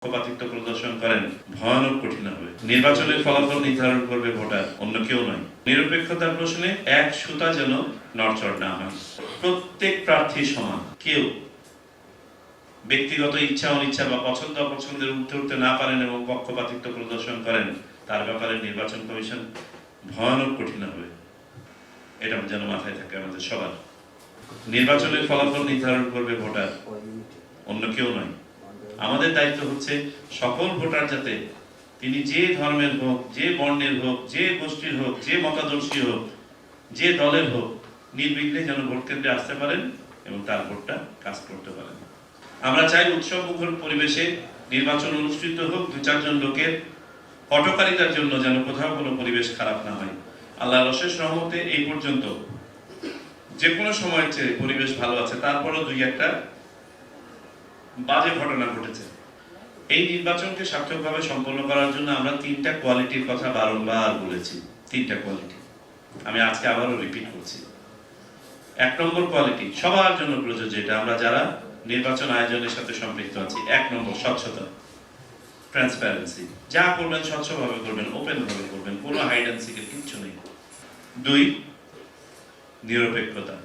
পক্ষপাতিত্ব প্রদর্শন করেন ভয়ানক কঠিন হবে। নির্বাচনের ফলাফল নির্ধারণ করবে ভোটার, অন্য কেউ নয়। নিরপেক্ষতার প্রশ্নে এক সুতা যেন নড়চড় না হয়। প্রত্যেক প্রার্থী সমান। কেউ ব্যক্তিগত ইচ্ছা অনিচ্ছা বা পছন্দ অপছন্দের উঠতে উঠতে না পারেন এবং পক্ষপাতিত্ব প্রদর্শন করেন, তার ব্যাপারে নির্বাচন কমিশন ভয়ানক কঠিন হবে। এটা যেন মাথায় থাকে আমাদের সবার। নির্বাচনের ফলাফল নির্ধারণ করবে ভোটার, অন্য কেউ নয়। আমাদের দায়িত্ব হচ্ছে সকল ভোটার যাতে তিনি যে ধর্মের হোক, যে বর্ণের হোক, যে গোষ্ঠীর হোক, যে মতাদর্শী হোক, যে দলের হোক, নির্বিঘ্নে যেন ভোট কেন্দ্রে আসতে পারেন এবং তার ভোটটা কাজ করতে পারেন। আমরা চাই উৎসব মুখর পরিবেশে নির্বাচন অনুষ্ঠিত হোক। দু চারজন লোকের হটকারিতার জন্য যেন কোথাও কোনো পরিবেশ খারাপ না হয়। আল্লাহর অশেষ রহমতে এই পর্যন্ত যে কোনো সময়ের চেয়ে পরিবেশ ভালো আছে, তারপরও দুই একটা বাজে ঘটনা ঘটেছে। এই নির্বাচনকে সার্থকভাবে সম্পন্ন করার জন্য আমরা তিনটা কোয়ালিটির কথা বারংবার বলেছি। তিনটা কোয়ালিটি আমি আজকে আবারও রিপিট করছি। এক নম্বর কোয়ালিটি সবার জন্য প্রযোজ্য, যেটা আমরা যারা নির্বাচন আয়োজনের সাথে সম্পৃক্ত আছি। এক নম্বর স্বচ্ছতা, ট্রান্সপারেন্সি। যা করবেন স্বচ্ছভাবে করবেন, ওপেন ভাবে করবেন, কোনো হাইড অ্যান্ড সিকের কিচ্ছু নেই। দুই, নিরপেক্ষতা।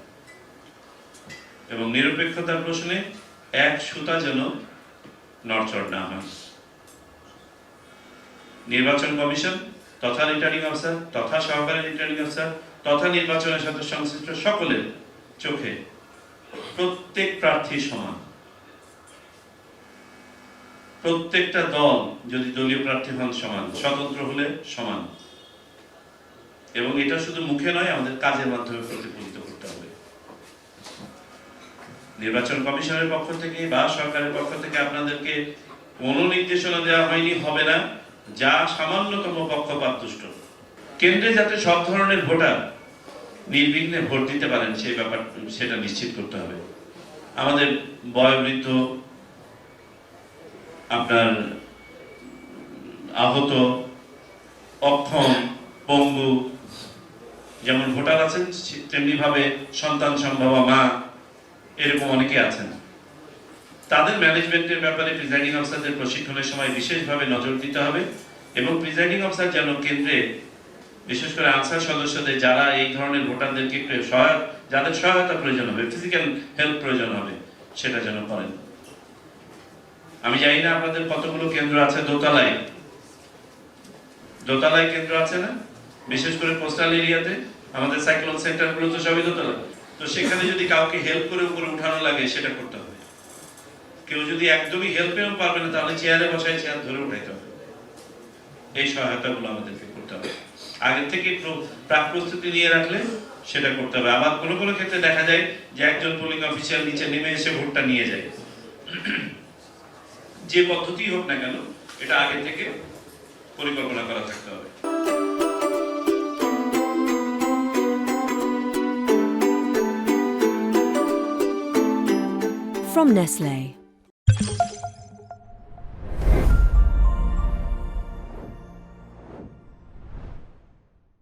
এবং নিরপেক্ষতার প্রশ্নে এক সুতা যেন নড়চড় না হয়। নির্বাচন কমিশন তথা রিটার্নিং অফিসার তথা সহকারী রিটার্নিং অফিসার তথা নির্বাচনের সাথে সংশ্লিষ্ট সকলের চোখে প্রত্যেক প্রার্থী সমান। প্রত্যেকটা দল যদি দলীয় প্রার্থী হন সমান, স্বতন্ত্র হলে সমান। এবং এটা শুধু মুখে নয়, আমাদের কাজের মাধ্যমে প্রতিফলিত করতে হবে। নির্বাচন কমিশনের পক্ষ থেকে বা সরকারের পক্ষ থেকে আপনাদেরকে কোনো নির্দেশনা দেওয়া হয়নি, হবে না, যা সামান্যতম পক্ষপাত দুষ্ট। কেন্দ্রে যাতে সব ধরনের ভোটার নির্বিঘ্নে ভোট দিতে পারেন সেই ব্যাপার সেটা নিশ্চিত করতে হবে। আমাদের বয়োবৃদ্ধ, আপনার আহত, অক্ষম, পঙ্গু যেমন ভোটার আছেন, তেমনি ভাবে সন্তান সম্ভবা মা এরকম অনেকে আছেন। তাদের ম্যানেজমেন্টের ব্যাপারে প্রিজাইডিং অফিসারদের প্রশিক্ষণের সময় বিশেষভাবে নজর দিতে হবে এবং প্রিজাইডিং অফিসার যেন কেন্দ্রে বিশেষ করে আনসার সদস্যদের যারা এই ধরনের ভোটারদেরকে যাদের সহায়তা প্রয়োজন হবে, ফিজিক্যাল হেল্প প্রয়োজন হবে, সেটা যেন করেন। আমি জানি না আপনাদের কতগুলো কেন্দ্র আছে দোতলায় কেন্দ্র আছে না, বিশেষ করে কোস্টাল এরিয়াতে। আমাদের সাইক্লোন সেন্টার গুলো তো সবই দোতলা। তো সেখানে যদি কাউকে হেল্প করে উপরে উঠানো লাগে সেটা করতে হবে। কেউ যদি একদমই হেল্পেও পারবে না, তাহলে চেয়ারে বসায় চেয়ার ধরে উঠাইতে হবে। এই সহায়তাগুলো আমাদেরকে করতে হবে। আগে থেকে প্রাক প্রস্তুতি নিয়ে রাখলে সেটা করতে হবে। আবার কোনো কোনো ক্ষেত্রে দেখা যায় যে একজন পোলিং অফিসিয়াল নিচে নেমে এসে ভোটটা নিয়ে যায়। যে পদ্ধতি হোক না কেন, এটা আগে থেকে পরিকল্পনা করা থাকতে হবে। From Nestlé.